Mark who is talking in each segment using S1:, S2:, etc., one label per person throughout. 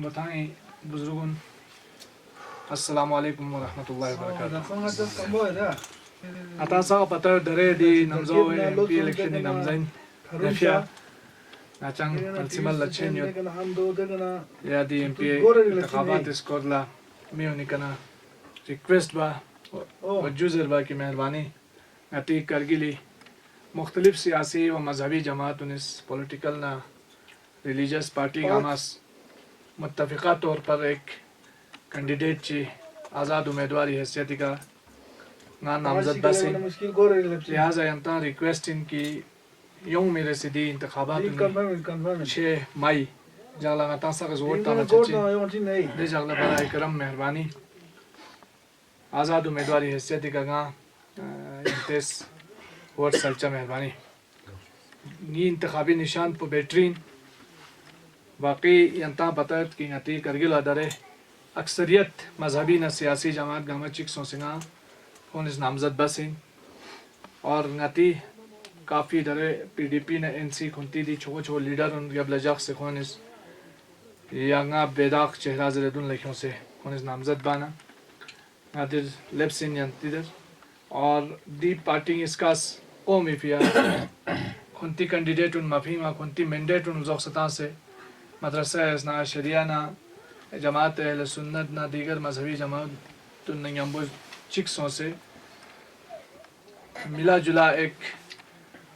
S1: हम बताएं बुजुर्गों अस्सलाम वालेकुम व रहमतुल्लाहि व बरकातुहू आता सा पता दरे दी नमजो एमपी इलेक्शन नी नमजाइन नफिया नाचंग पल्सिमल लच्छेन यो या दी एमपी इंतखाबात स्कोरला मियोनी कना रिक्वेस्ट बा वजूजर बा की मेहरबानी अती करगिली मुख्तलिफ सियासी व मजहबी जमात उनिस पॉलिटिकल ना रिलीजियस पार्टी गामास मुत्तफिका तौर पर एक कैंडिडेट ची आज़ाद उम्मीदवारी हैसियत का ना नामजद बसी लिहाजा यंता रिक्वेस्ट इनकी यूं मेरे सिदी इंतखाबात 6 मई जगला गता सा वोट ता बच्चे दे जगला बड़ा करम मेहरबानी आज़ाद उम्मीदवारी हैसियत का गा इंतेस वोट सल्चा मेहरबानी नी इंतखाबी निशान पर बेहतरीन बाकी यंता बतायत कि गति करगिल अदरे अक्सरियत मजहबी न सियासी जमात गामा चिक सोसिंगा कौन इस नामजद बसिंग और गति काफ़ी दरे पीडीपी ने एनसी खुंती दी छो छो लीडर उन जब लजाक से कौन इस यांगा बेदाक चेहरा जरेदुन लिखों से कौन इस नामजद बाना नादिर लेप्सिन यंतीदर और दी पार्टी इसका कौमी फिया खुंती कैंडिडेट उन मफीमा खुंती मैंडेट उन ज़ौक़ता से मदरसा ना शरिया ना जमात अहले सुन्नत ना दीगर मजहबी जमात नंगम्बो चिक्सों से मिला जुला एक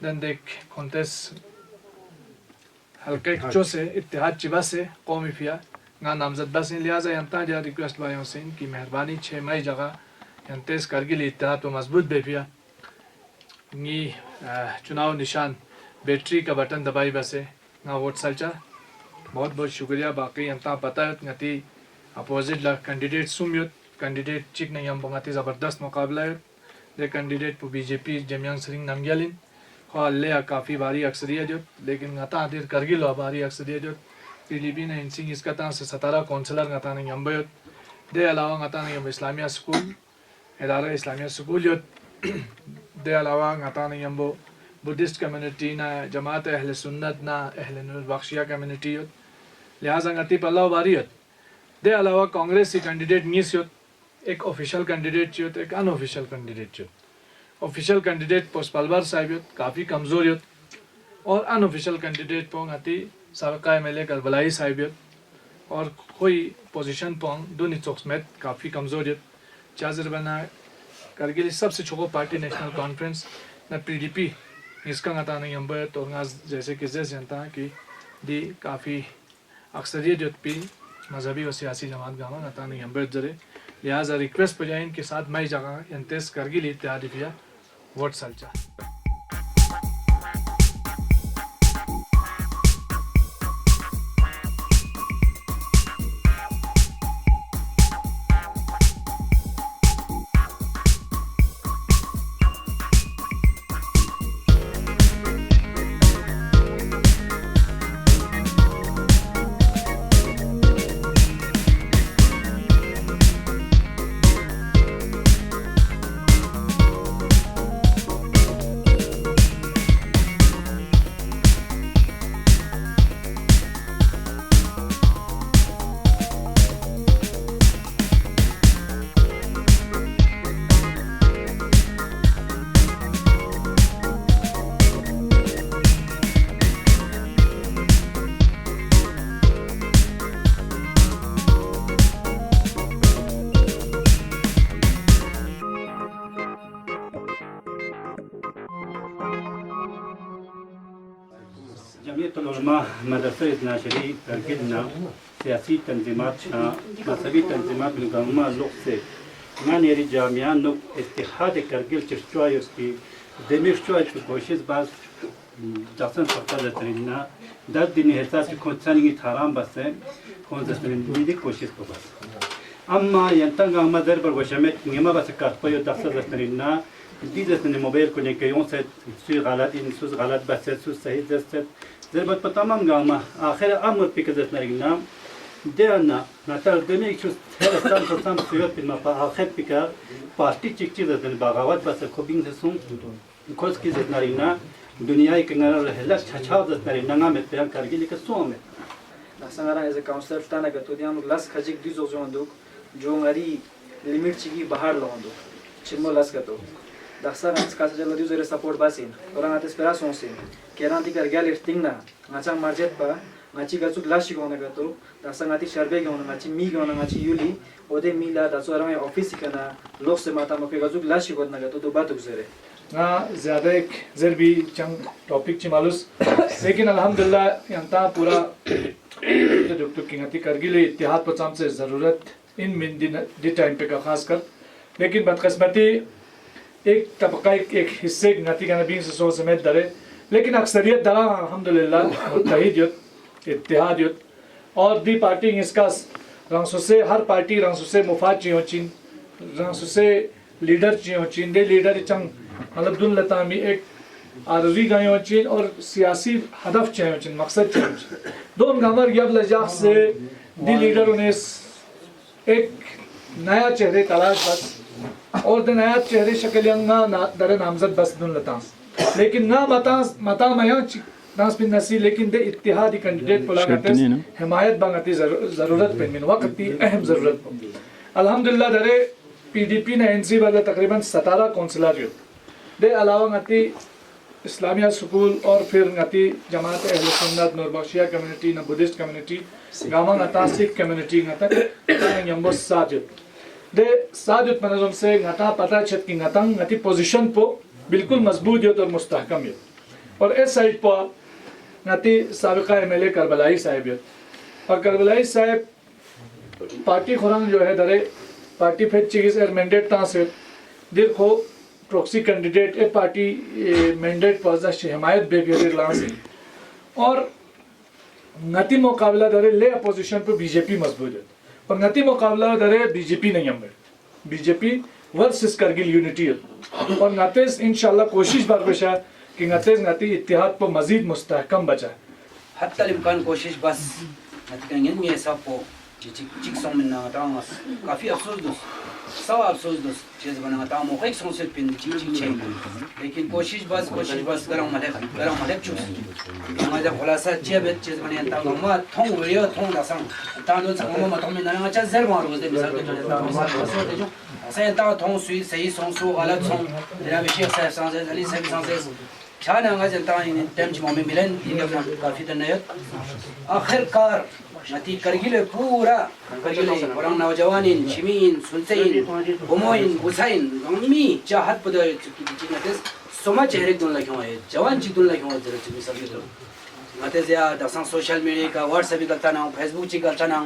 S1: दंदेक खुंतेस हल्के चो से इत्तेहाद चिबा से कौमी फिया ना नामजद बस लिहाजा यंता जा रिक्वेस्ट बायों से इनकी मेहरबानी 6 मई जगह यंतेस करगिल इत्तेहाद तो मजबूत बेफिया नी चुनाव निशान बैटरी का बटन दबाई बसे ना वोट सल्चा बहुत बहुत शुक्रिया बाकी यंता पता है गति अपोजिट ला कैंडिडेट सुमियत कैंडिडेट चिक नहीं हम बंगाती ज़बरदस्त मुकाबला है दे कैंडिडेट पर बीजेपी जमियांग सिंह नंग्यालिन खाले काफ़ी भारी अक्सरियत जो लेकिन गता आदिर करगिल भारी अक्सरियत जो पीडीपी ने इंसिंग इसका ता से 17 काउंसलर गता नहीं हम बयत दे अलावा गता नहीं हम इस्लामिया स्कूल इदारा इस्लामिया स्कूल जो दे अलावा गता नहीं हम बुद्धिस्ट कम्युनिटी ना जमात अहले सुन्नत ना अहले नूर बख्शिया कम्युनिटी यो लिहाजा गति पल्ला बारियत दे अलावा कांग्रेस की कैंडिडेट नीस यो एक ऑफिशियल कैंडिडेट यो एक अनऑफिशियल कैंडिडेट यो ऑफिशियल कैंडिडेट पोस्ट पलवार साहिब यो काफ़ी कमज़ोर यो और अनऑफिशियल कैंडिडेट पोंग गति सबका एमएलए करबलाई साहिब यो और कोई पोजीशन पोंग दोनों चौकसमेत काफ़ी कमज़ोर यो चाजर बना करगिल सबसे छोटा पार्टी नेशनल कॉन्फ्रेंस ना पीडीपी इसका गता नहीं हम तो जैसे कि जनता की दी काफ़ी अक्सरियत जो भी मजहबी व सियासी जमात गामा गता नहीं हम जरे लिहाजा रिक्वेस्ट पर जाए इनके साथ मई जगह यंतेस करगिल इत्तेहादी फिया वोट सल्चा
S2: जमीयतुल उलमा मदरसा इत्नाशरी करगिलना सियासी तंजीमात मजहबी तंजीमात निगमा लोग से मानेरी जामिया नुक इत्तेहाद करगिल चिश्चवाय उसकी देमिश्चवाय की कोशिश बाज जसन सकता जतरीना दस दिन हिसाब से खोजने थाराम बस है कौन जतरीन कोशिश को बस अम्मा यंतंग मदर पर वशमेत नियमा बस काटपयो दस जतरीना दीजतने मोबाइल को लेके यूं से सुई गलत बस है सुई सही जैसे ज़रूरत पर तमाम गामा आखिर अमर पे कज़त नरीना देना नतर देने एक चुस्त है साल सुयत पे मापा आखिर पे का पार्टी चिकची ज़रूरत बागावत बस खोबिंग से सुन खोज की ज़रूरत नरीना दुनिया के नगर रहला छछाव ज़रूरत नरीना में प्यार करके लेकर सो में
S3: Nasangara as a counselor tana gato diam las khajik di zondo jongari limit chigi bahar londo chimo las gato dasar ans kasa jalo di zere support basin orang ates perason sin keranti kargal irtingna ngachang marjet pa ngachi gachuk las chigona gato dasangati sharbe gona ngachi mi gona ngachi yuli ode mila daso orang office kana lok se mata mo ke gachuk las chigona gato to batuk zere
S1: ना ज़्यादा एक ज़रबी चंग topic चिमालुस लेकिन अल्हम्दुलिल्लाह यंता पूरा doctor किंगती करगिले इत्तेहाद पचाम से ज़रूरत इन मिन टाइम पे का खास कर लेकिन बदकिस्मती एक तबका एक हिस्से किंगती का नबी से सो समेत दरे लेकिन अक्सरियत दरा अल्हम्दुलिल्लाह मुत्तहिद युत इत्तेहाद युत और दी पार्टी इसका रंसो से हर पार्टी रंसो से मुफाद चियों चिन रंसो से लीडर चियों चिन दे लीडर चंग मतलब दुन लतामी एक आरवी गायों चिन और सियासी हदफ चाहिए चिन मकसद चाहिए दोन गामर यब लजाख से दी लीडर उन्हें एक नया चेहरे तलाश बस और द नया चेहरे शक्लियांगा दर नामजद बस दुन लतां लेकिन ना मता मया नास बिन नसी लेकिन दे इत्तेहादी कैंडिडेट पुलागते हिमायत बांगती जरूरत पे मिन वक्त अहम जरूरत अल्हम्दुलिल्लाह दरे पीडीपी ने एनसी वाला तकरीबन 17 काउंसिलर यो दे अलावा गति इस्लामिया स्कूल और फिर गति जमात अहले सुन्नत नूरबख्शिया कम्युनिटी न बुद्धिस्ट कम्युनिटी गामा गता सिख कम्युनिटी गता यंबो साजिद दे साजिद मनजम से गता पता छत की गति पोजीशन पो बिल्कुल मजबूत यो और मुस्तहकम यो और इस साइड पर गति साबिका एमएलए करबलाई साहब यो और करबलाई साहब पार्टी खुरान जो है दरे पार्टी फिर चीज मैंडेट ता से देखो प्रॉक्सी कैंडिडेट ए पार्टी मैंडेट पर हिमायत बेगेर लांसी और नती मुकाबला दरे ले अपोजिशन पे बीजेपी मजबूत है और नती मुकाबला दरे बीजेपी नहीं हम बीजेपी वर्सेस करगिल यूनिटी है और नतेज इंशाल्लाह कोशिश बरबशा कि नतेज नती इत्तेहाद पर मजीद मुस्तहकम बचा
S4: हत्ता इम्कान कोशिश बस नती का में ऐसा पो चिक सॉन्ग में ना तांगस काफी अफसोस दोस्त सब अफसोस दोस्त चीज बना तांग मोख एक सॉन्ग से पिन चिक लेकिन कोशिश बस गरम मले चुस हमारा खुलासा चीज बने तांग मा थोंग वीडियो थोंग दासंग तांग दो संग मा थोंग में ना चा जर मारो दे मिसाल के जो ऐसे तांग थोंग सुई सही सॉन्ग सो गलत सॉन्ग जनाब शेख साहब सांसे अली साहब सांसे छाना गा जनता इन टाइम में मिलन ये काफी तनयत आखिरकार नती करगिल पूरा करगिल orang नौजवानिन शिमीन सुनसेइन गोमोइन गुसाइन गम्मी चाहत पद चिकनतेस सोमा चेहरे दोन लखों है जवान चिक दोन लखों जरा चिक सब तो मते या दसन सोशल मीडिया का व्हाट्सएप भी करता ना फेसबुक ची करता ना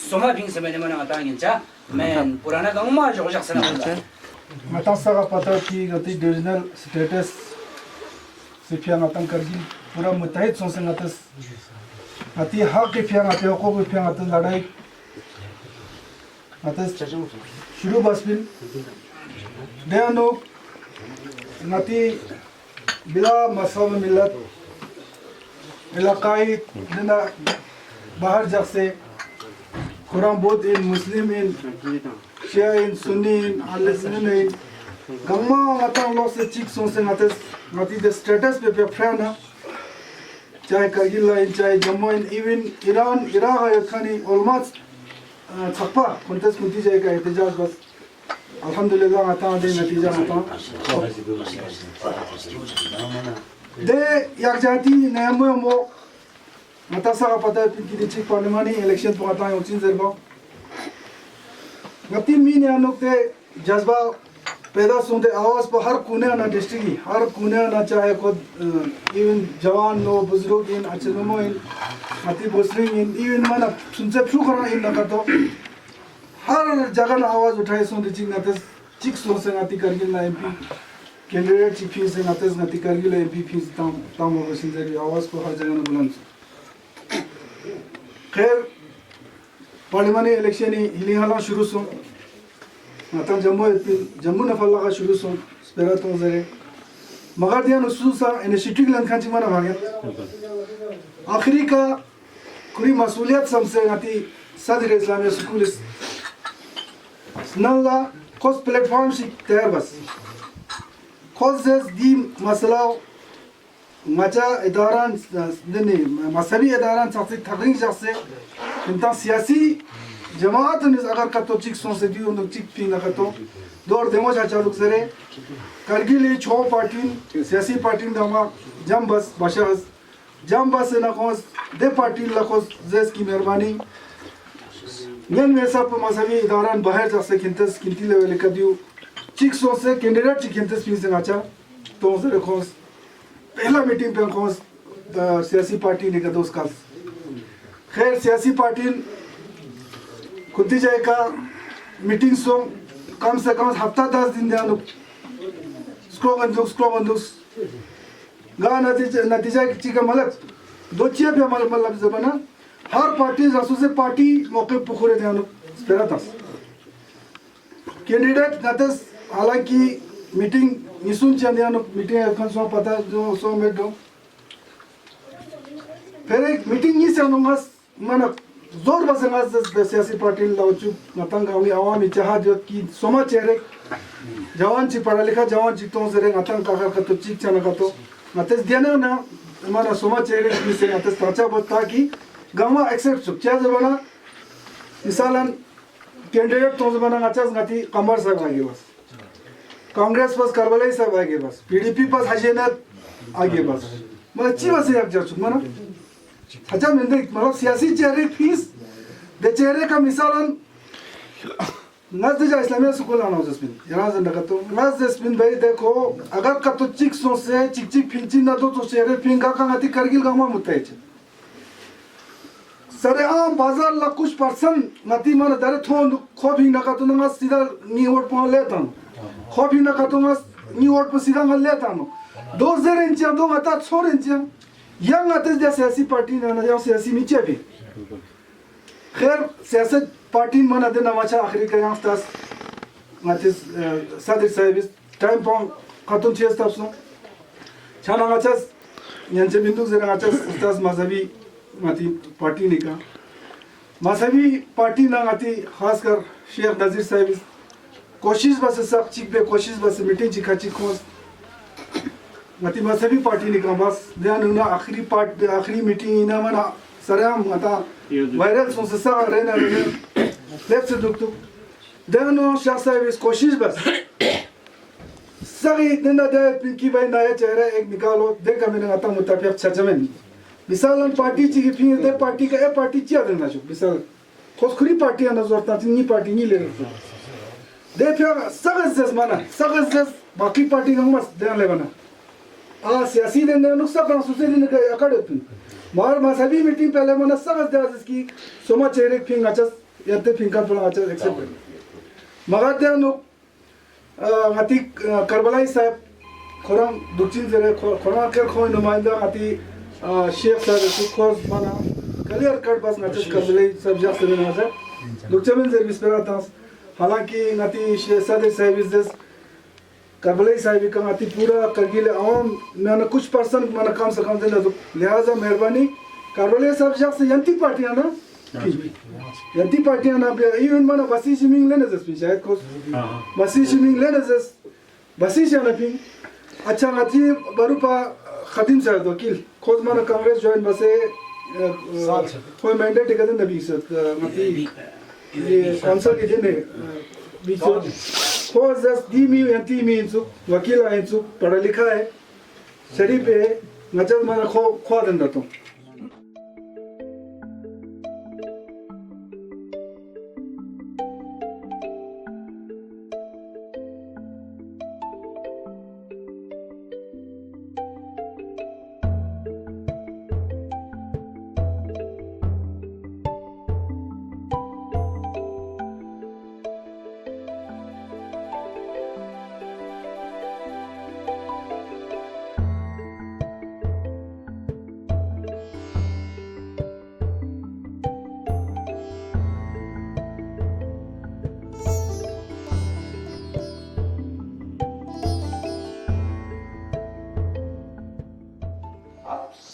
S4: सोमा बिंग से मैंने मना आता इंचा मैं पुराना गम्मा जो जक्सन होता
S5: मता सगा पता की गति डिविजनल स्टेटस सिफिया मतन करगिल पूरा मुत्तहिद सोसंगतस अति हक के फियांग आते हो को फियांग आते लड़ाई आते शुरू बस बिन देनो नती बिला मसल मिलत इलाकाई दिना बाहर जग से कुरान बोध इन मुस्लिम इन शिया इन सुन्नी इन अहले इन गम्मा आता लोग से चिक सोसे नती द स्टेटस पे फ्रेंड चाहे करगिल लाइन चाहे Jammu in even Iran Iraq है खानी ऑलमोस्ट छप्पा कंटेस्ट कुछ जाएगा एहतजाज बस अल्हम्दुलिल्लाह आता दे नतीजा आता दे याक जाती नयमो मो मता सा पता है कि चिक पार्लियामेंट इलेक्शन तो आता है उचिन जरबा गति मीन यानुक ते जज्बा पैदा सुनते आवाज पर हर कोने ना डिस्ट्रिक्ट हर कोने ना चाहे को इवन जवान नो बुजुर्ग इन अचलमो इन अति मुस्लिम इन इवन माना सुनसे फू करा इन ना तो हर जगह ना आवाज उठाए सुनते चिक ना चिक सुन से नाती करगिल ना एमपी कैंडिडेट चिक फी से नाती करगिल एमपी फी ताम हो सिंदे आवाज को हर जगह ना बुलंद खैर पार्लियामेंट इलेक्शन हिली हाला शुरू सो नतन जम्मू नफल्ला का शुरू सो स्पेरा तो जरे मगर दिया नुसूसा इनिशिएटिव लन खांची मना भागे आखिरी का कुरी मसूलियत समसे नती सदर इस्लामिया स्कूल नल्ला कोस प्लेटफॉर्म से तैयार बस कोस दी मसला ngacha idaran dini masabi idaran sakti thagring jakse kinta siyasi जमात ने अगर कतो चिक सोंसे दियो नो चिक पिंगा कतो दौर देमो चाचा लोग सरे करगिल छो पार्टी सियासी पार्टी दमा जम बस बशस जम बस ना कोस दे पार्टी लखोस जस की मेहरबानी नन में सब मसवी इदारान बाहर जसे किंतस किंती लेवल कदियो चिक सोंसे कैंडिडेट चिक किंतस पिंसे नाचा तो सरे कोस पहला मीटिंग पे कोस सियासी पार्टी ने कदोस का खैर सियासी पार्टी खुदी जाएगा मीटिंग सो कम से कम हफ्ता 10 दिन दे अनु स्क्रो बंदूक गा नतीजा चिका मतलब दो चिया पे मतलब जमाना हर पार्टी जासू से पार्टी मौके पुखरे दे अनु स्पेरातस कैंडिडेट नतस हालांकि मीटिंग निसुन चंदे अनु मीटिंग अखन सो पता जो सो में दो फिर एक मीटिंग ही से अनु माना जोर बसंगास सियासी पार्टी लाउचु नतंग गावी आवामी जहाज की सोमा चेहरे जवान ची पढ़ा लिखा जवान ची तो से नतंग का तो चिक चना का तो नतस देना ना हमारा सोमा चेहरे की से नतस ताचा बता कि गामा एक्सेप्ट सुचा जमाना मिसालन कैंडिडेट तो जमाना नचस गति कमर सब आगे बस कांग्रेस बस करबलाई सब आगे बस पीडीपी बस हजेनत आगे बस मतलब ची बस एक जर्चुक मना अच्छा मैंने मतलब सियासी चेहरे फीस दे चेहरे का मिसालन नज़ जा इस्लामिया स्कूल आना हो जस्मिन यहाँ से नका तो नज़ जस्मिन भाई देखो अगर का तो चिक सो से चिक फिंची ना तो चेहरे फिंगा का गति करगिल गामा मुत्तेज सरे आम बाजार ला कुछ पर्सन नती मन दरे थोन खो भी नका तो नगा सीधा नी वोट पा लेता हूँ खो भी नका तो नगा नी वोट पर सीधा नगा लेता हूँ 2000 इंच दो मता 6 इंच yang atas dia सियासी पार्टी ना ना सियासी नीचे भी खैर सियासत पार्टी मन अदे नमाचा आखिरी का यहाँ तस आतिस सादिक साहिब टाइम पॉइंट खत्म चीज़ तब सुन छाना आचास यांचे बिंदु से आचास उस्ताद मज़हबी माती पार्टी निका मज़हबी पार्टी ना आती खासकर शेख नज़ीर साहिब कोशिश बस सब चिक पे कोशिश बस मीटिंग चिका चिक खोस मती मज़हबी पार्टी निका बस ध्यान उन्हें आखिरी मीटिंग इना मना सरेआम मता वायरल सोंसा रहना लेफ्ट से दुख ध्यान उन्हें शास्त्र इस कोशिश बस सही इतना दे पिंकी भाई नया चेहरा एक निकालो देखा मैंने आता मुताबिक चर्चा मिसालन पार्टी चिकी फिर दे पार्टी का पार्टी चिया देना चुप मिसाल खुशखुरी पार्टी आना जोरता थी नहीं पार्टी नहीं ले रहा दे फिर सगज़ माना सगज़ बाकी पार्टी का मस्त ध्यान ले बना सियासी ने नुक्सा कर सुसेली ने अकड़ पिन मार मज़हबी मीटिंग पहले मना सगज़ दे इसकी सोमा चेहरे फिंग अच्छा यत्ते फिंगा पड़ा अच्छा एक्सेप्ट मगर दे नु हाथी करबलाई साहब खुराम दुचिन जरे खुराम के खोई नुमाइंदा हाथी शेख साहब सुखोस बना क्लियर कट बस नचस करबलाई सब जा से ना है दुचमें जरे बिस्परा था हालांकि हाथी शेख साहब इस करबलाई साहब का हाथी पूरा करगिल आवाम मैंने कुछ परसेंट मैंने कम से कम देना तो लिहाजा मेहरबानी करबलाई साहब जा से यंती पार्टियां ना यंती पार्टियां ना इवन मैंने बसी शिमिंग लेने जस शायद को बसी शिमिंग लेने जस बसी जाना फिर अच्छा हाथी बरुपा खदीम साहब वकील खुद मैंने कांग्रेस ज्वाइन बसे कोई मैंडेट के दिन नबी से हाथी ये काउंसिल के दिन बीच खोज जस दी मी यंती मी इंसु वकील है इंसु पढ़ा लिखा है शरीफ है नजर मैंने खो दिन रहता हूँ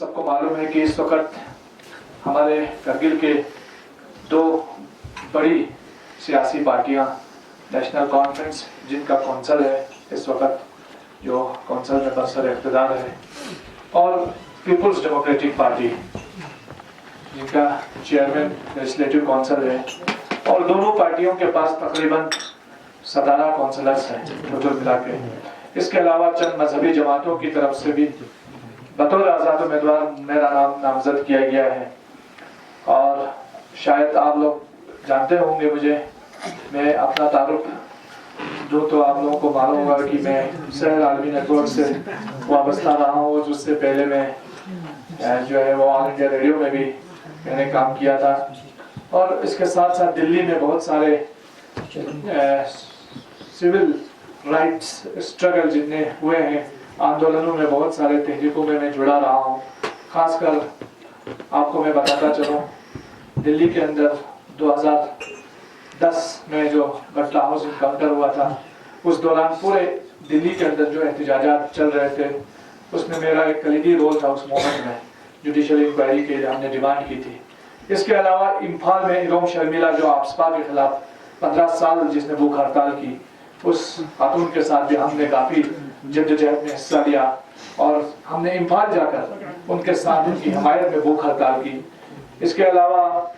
S1: सबको मालूम है कि इस वक्त हमारे करगिल के दो बड़ी सियासी पार्टियां नेशनल कॉन्फ्रेंस जिनका कौंसल है इस वक्त जो कौंसल में बरसर इक़्तिदार है और पीपुल्स डेमोक्रेटिक पार्टी जिनका चेयरमैन लेजिस्लेटिव काउंसिल है, और दोनों पार्टियों के पास तकरीबन 17 काउंसिलर्स हैं टोटल मिला के। इसके अलावा चंद मजहबी जमातों की तरफ से भी बतौर आज़ाद उम्मीदवार मेरा नाम नामजद किया गया है। और शायद आप लोग जानते होंगे मुझे, मैं अपना तारुफ दूँ तो आप लोगों को मालूम होगा कि मैं सहर आलमी नेटवर्क से वाबस्ता रहा हूँ। उससे पहले मैं जो है वो ऑल इंडिया रेडियो में भी मैंने काम किया था, और इसके साथ साथ दिल्ली में बहुत सारे सिविल राइट्स स्ट्रगल जितने हुए हैं, आंदोलनों में बहुत सारे तहरीकों में मैं जुड़ा रहा हूँ। खासकर आपको मैं बताता चलूँ, दिल्ली के अंदर 2010 में जो बटला हाउस इनकाउंटर हुआ था, उस दौरान पूरे दिल्ली के अंदर जो एहतजाजात चल रहे थे, उसमें मेरा एक कलीदी रोल था। उस मोमेंट में जुडिशल इंक्वायरी के लिए हमने डिमांड की थी। इसके अलावा इम्फाल में इरोम शर्मिला जो आपसपा के खिलाफ 15 साल जिसने भूख हड़ताल की, उस खातून के साथ भी हमने काफ़ी जद्दोजहद में हिस्सा लिया, और हमने इम्फाल जाकर उनके साथ उनकी हमायत में भूख हड़ताल की। इसके अलावा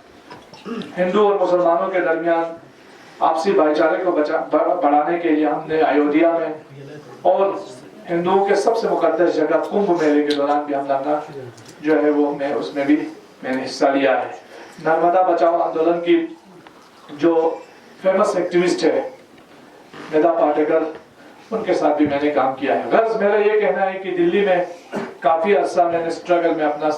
S1: हिंदू और मुसलमानों के दरमियान आपसी भाईचारे को बढ़ाने के लिए हमने अयोध्या में और हिंदुओं के सबसे मुकद्दस जगह कुंभ मेले के दौरान भी हम धरना जो है वो मैं उसमें भी मैंने हिस्सा लिया है। नर्मदा बचाओ आंदोलन की जो फेमस एक्टिविस्ट है निदा पाटेकर, उनके साथ भी मैंने काम किया है। गर्ज मेरा ये कहना है कि दिल्ली में काफ़ी अर्सा मैंने स्ट्रगल में अपना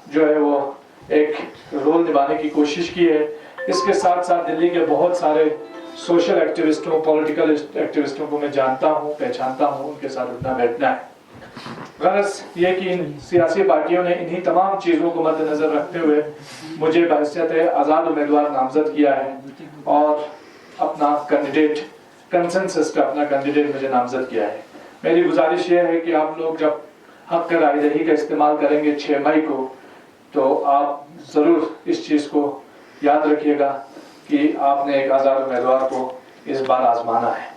S1: जो है वो एक रोल निभाने की कोशिश की है। इसके साथ साथ दिल्ली के बहुत सारे सोशल एक्टिविस्टों, पॉलिटिकल एक्टिविस्टों को मैं जानता हूँ, पहचानता हूँ, उनके साथ उठना बैठना है। गर्ज ये कि इन सियासी पार्टियों ने इन्हीं तमाम चीज़ों को मद्देनजर रखते हुए मुझे बहैसियत आज़ाद उम्मीदवार नामजद किया है, और अपना कैंडिडेट कंसेंसस का अपना कैंडिडेट मुझे नामजद किया है। मेरी गुजारिश ये है कि आप लोग जब हक रायदही का इस्तेमाल करेंगे 6 मई को, तो आप ज़रूर इस चीज़ को याद रखिएगा कि आपने एक आज़ाद उम्मीदवार को इस बार आजमाना है।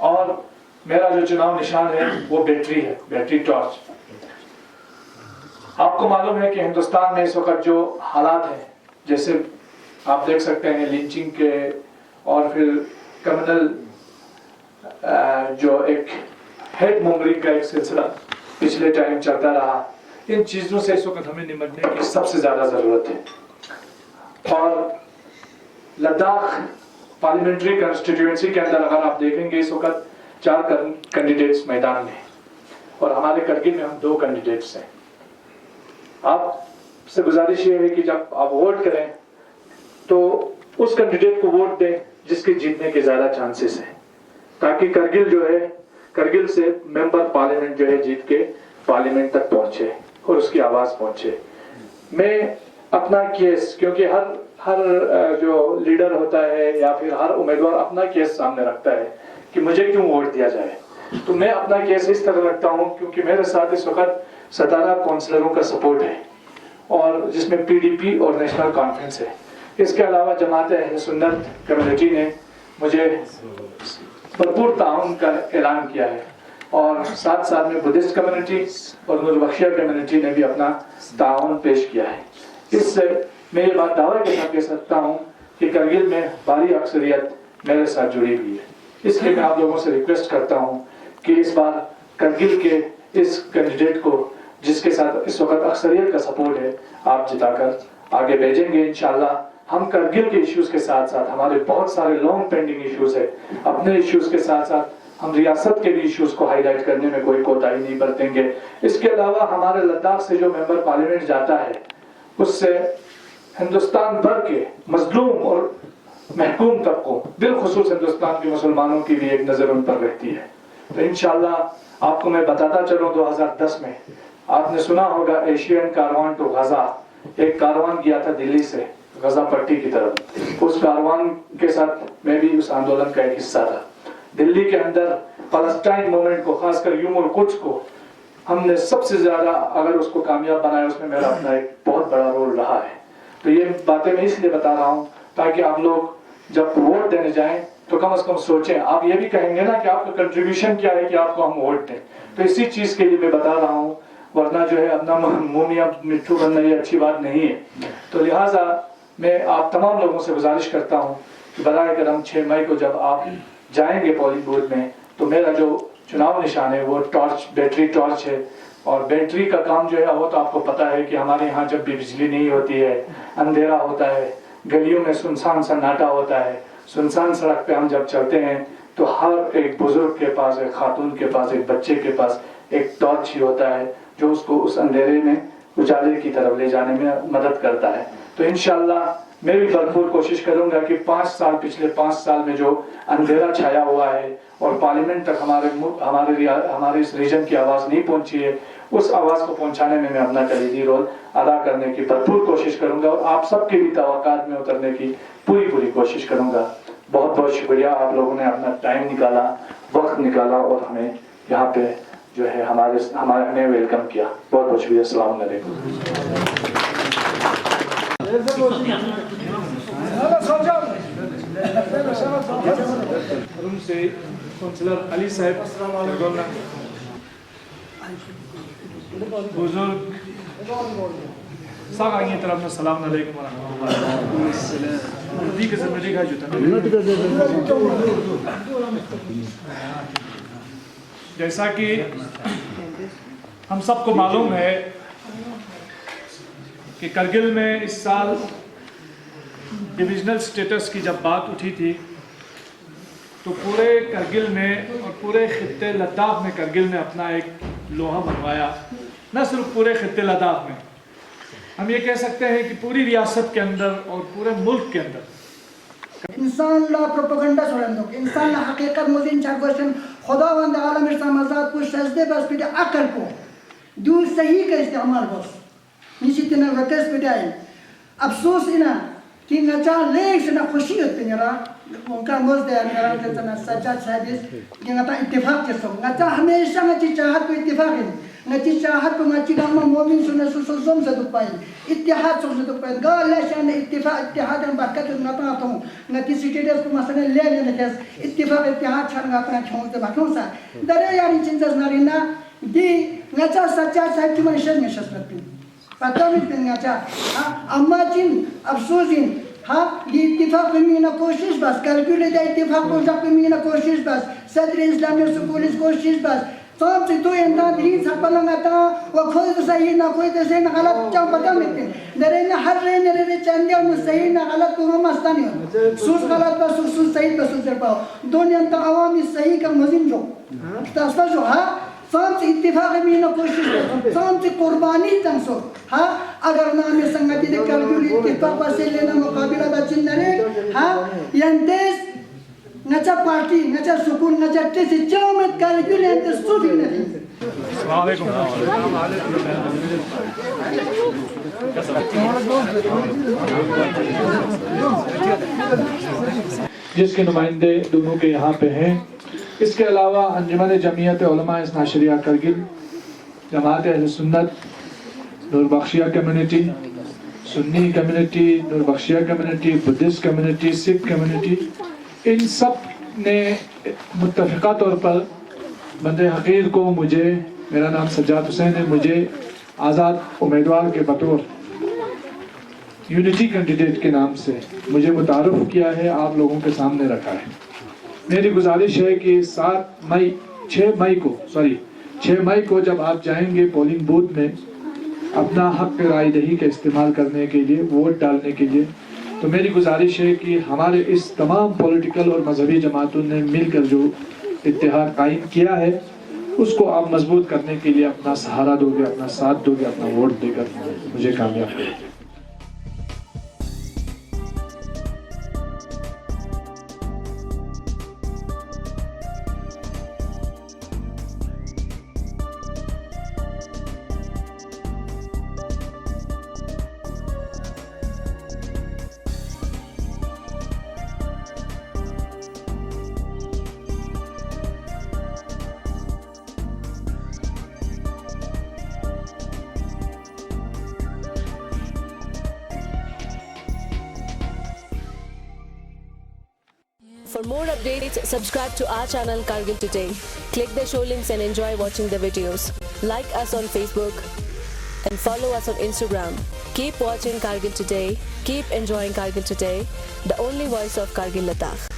S1: और मेरा जो चुनाव निशान है वो बैटरी है, बैटरी टॉर्च। आपको मालूम है कि हिंदुस्तान में इस वक्त जो हालात हैं, जैसे आप देख सकते हैं लिंचिंग के, और फिर क्रिमिनल जो एक हेड मोंगरिंग का एक सिलसिला पिछले टाइम चलता रहा, इन चीज़ों से इस वक्त हमें निपटने की सबसे ज़्यादा ज़रूरत है। और लद्दाख पार्लियामेंट्री कॉन्स्टिट्यूएंसी के अंदर अगर आप देखेंगे इस वक्त 4 कैंडिडेट्स मैदान में, और हमारे करगिल में हम 2 कैंडिडेट्स हैं। आपसे गुजारिश ये है कि जब आप वोट करें तो उस कैंडिडेट को वोट दें जिसके जीतने के ज़्यादा चांसेस हैं, ताकि करगिल जो है, करगिल से मेंबर पार्लियामेंट जो है जीत के पार्लियामेंट तक पहुंचे और उसकी आवाज़ पहुंचे। मैं अपना केस, क्योंकि हर जो लीडर होता है या फिर हर उम्मीदवार अपना केस सामने रखता है कि मुझे क्यों वोट दिया जाए, तो मैं अपना केस इस तरह रखता हूँ क्योंकि मेरे साथ इस वक्त 17 काउंसलरों का सपोर्ट है, और जिसमें PDP और नेशनल कॉन्फ्रेंस है। इसके अलावा जमात अहले सुन्नत कम्युनिटी ने मुझे भरपूर ताउन का ऐलान किया है, और साथ साथ में बुद्धिस्ट कम्युनिटी और नूरबख्शिया कम्युनिटी ने भी अपना ताउन पेश किया है। इससे मैं ये बात दावे के साथ कह सकता हूँ कि करगिल में भारी अक्सरियत मेरे साथ जुड़ी हुई है। इसलिए मैं आप लोगों से रिक्वेस्ट करता हूँ कि इस बार करगिल के इस कैंडिडेट को, जिसके साथ इस वक्त अक्सरियत का सपोर्ट है, आप जिताकर आगे भेजेंगे। इंशाल्लाह हम करगिल के इश्यूज के साथ साथ हमारे बहुत सारे लॉन्ग पेंडिंग इश्यूज है, अपने इश्यूज के साथ साथ हम रियासत के भी इश्यूज को हाईलाइट करने में कोई कोताही नहीं बरतेंगे। इसके अलावा हमारे लद्दाख से जो मेंबर पार्लियामेंट जाता है, उससे हिंदुस्तान भर के मजलूम और महकूम तबकों, बिलखुसूस हिंदुस्तान के मुसलमानों की भी एक नज़र उन पर रहती है। तो इंशाल्लाह आपको मैं बताता चलूँ, 2010 में आपने सुना होगा एशियन कारवान टू गजा, एक कारवान गया था दिल्ली से गजा पट्टी की तरफ। उस कारवान के साथ मैं भी उस आंदोलन का एक हिस्सा था। दिल्ली के अंदर फलस्तीन मूवमेंट को, खासकर यौमुल कुद्स को हमने सबसे ज्यादा अगर उसको कामयाब बनाया, उसमें मेरा अपना एक बहुत बड़ा रोल रहा है। तो ये बातें मैं इसलिए बता रहा हूँ ताकि आप लोग जब वोट देने जाएं तो कम से कम सोचें। आप ये भी कहेंगे ना कि आपका कंट्रीब्यूशन क्या है कि आपको हम वोट दें, तो इसी चीज के लिए मैं बता रहा हूँ। वरना जो है अपना मुंह में मिट्टू बनना ये अच्छी बात नहीं है। तो लिहाजा मैं आप तमाम लोगों से गुजारिश करता हूँ कि बराए करम 6 मई को जब आप जाएंगे पोलिंग बूथ में, तो मेरा जो चुनाव निशान है वो टॉर्च, बैटरी टॉर्च है। और बैटरी का काम जो है वो तो आपको पता है कि हमारे यहाँ जब भी बिजली नहीं होती है, अंधेरा होता है, गलियों में सुनसान सन्नाटा होता है, सुनसान सड़क पे हम जब चलते हैं तो हर एक बुजुर्ग के पास, एक खातून के पास, एक बच्चे के पास एक टॉर्च ही होता है जो उसको उस अंधेरे में उजाले की तरफ ले जाने में मदद करता है। तो इंशाअल्लाह मैं भी भरपूर कोशिश करूंगा कि पिछले 5 साल में जो अंधेरा छाया हुआ है और पार्लियामेंट तक हमारे इस रीजन की आवाज़ नहीं पहुंची है, उस आवाज़ को पहुंचाने में मैं अपना कलीदी रोल अदा करने की भरपूर कोशिश करूंगा और आप सबके भी तवक्कात में उतरने की पूरी कोशिश करूंगा। बहुत बहुत शुक्रिया, आप लोगों ने अपना टाइम निकाला, वक्त निकाला और हमें यहाँ पे जो है हमें वेलकम किया। बहुत बहुत शुक्रिया। अस्सलाम वालेकुम। रूम से काउंसलर अली साहब, बुजुर्ग सागा की तरफ में सलाम अलैकुम दी के जिम्मेदारी का जुटा। जैसा कि हम सबको मालूम है कि करगिल में इस साल डिविजनल स्टेटस की जब बात उठी थी तो पूरे करगिल में और पूरे खित्ते लद्दाख में करगिल ने अपना एक लोहा बनवाया। न सिर्फ पूरे खित्ते लद्दाख में, हम ये कह सकते हैं कि पूरी रियासत के अंदर और पूरे मुल्क के अंदर
S6: इंसान ला प्रोपेगेंडा छोड़न दो, इंसान ला हकीकत मुजिन चाकोशन खुदावंद आलम इरसा मजाद को सजदे बस पे अकल को दू सही का इस्तेमाल बस निश्चितना वकस पे जाए। अफसोस इना कि नचा ले से ना खुशी होती मेरा उनका मौज है मेरा के तना सच्चा सादिस कि नता इत्तेफाक के सब नचा हमेशा नची चाहत को इत्तेफाक है, नची चाहत को नची गामा मोमिन सुने सुसुम से दुपाई इत्तेहाद सुन से दुपाई गाला शान इत्तेहाद में बरकत नता तो नची स्टेटस को मसले ले लेने के इत्तेफाक इत्तेहाद छन अपना छोड़ दे बाकी सा दरे यार चिंता नारिना दी नचा सच्चा साहब की मनुष्य में शस्त्रपी पता नहीं नचा अम्मा चिन अफसोसिन ये इत्तेफाक में ना कोशिश बस कैलकुलेट इत्तेफाक को जब में ना कोशिश बस सदर इस्लामी स्कूल कोशिश बस सब से तो इंदा दिन सपना आता वो कोई तो सही ना कोई तो सही ना गलत क्या पता नहीं दरे ने हर रे ने रे चंदे और सही ना गलत को हम मस्तानी हो सुस गलत बस सुस सही बस सुस पाओ दोनों अंत आवामी सही का मजिन जो तस्फा जो हाँ सब से इत्तेफाक में ना कोशिश सब से कुर्बानी तंसो हाँ अगर ना हमें संगति दे कैलकुलेट इत्तेफाक पर से लेना मुकाबला बच्चे नरे हाँ यंतेस नचा पार्टी नचा सुकून नचा टेसी चौमत कैलकुलेट सुबह नहीं।
S1: अस्सलाम वालेकुम। जिसके नुमाइंदे दोनों के यहाँ पे हैं, इसके अलावा अंजुमन Jamiat Ulama नाशरिया Kargil, Jamaat Ahle Sunnat, Noorbakhshia community, Sunni community, Noorbakhshia community, Buddhist community, Sikh community, इन सब ने मुत्तफ़िक़ा तौर पर बंदे हक़ीर को मुझे, मेरा नाम सज्जाद हुसैन है, मुझे आज़ाद उम्मीदवार के बतौर यूनिटी कैंडिडेट के नाम से मुझे मुतारफ़ किया है, आप लोगों के सामने रखा है। मेरी गुजारिश है कि 6 मई को जब आप जाएंगे पोलिंग बूथ में अपना हक़ राय दही का इस्तेमाल करने के लिए, वोट डालने के लिए, तो मेरी गुजारिश है कि हमारे इस तमाम पॉलिटिकल और मजहबी जमातों ने मिलकर जो इत्तेहाद कायम किया है उसको आप मजबूत करने के लिए अपना सहारा दोगे, अपना साथ दोगे, अपना वोट देकर मुझे कामयाब करोगे।
S7: For more updates, subscribe to our channel Kargil Today. Click the show links and enjoy watching the videos. like us on Facebook, and follow us on Instagram. Keep watching Kargil Today. Keep enjoying Kargil Today, the only voice of Kargil Ladakh.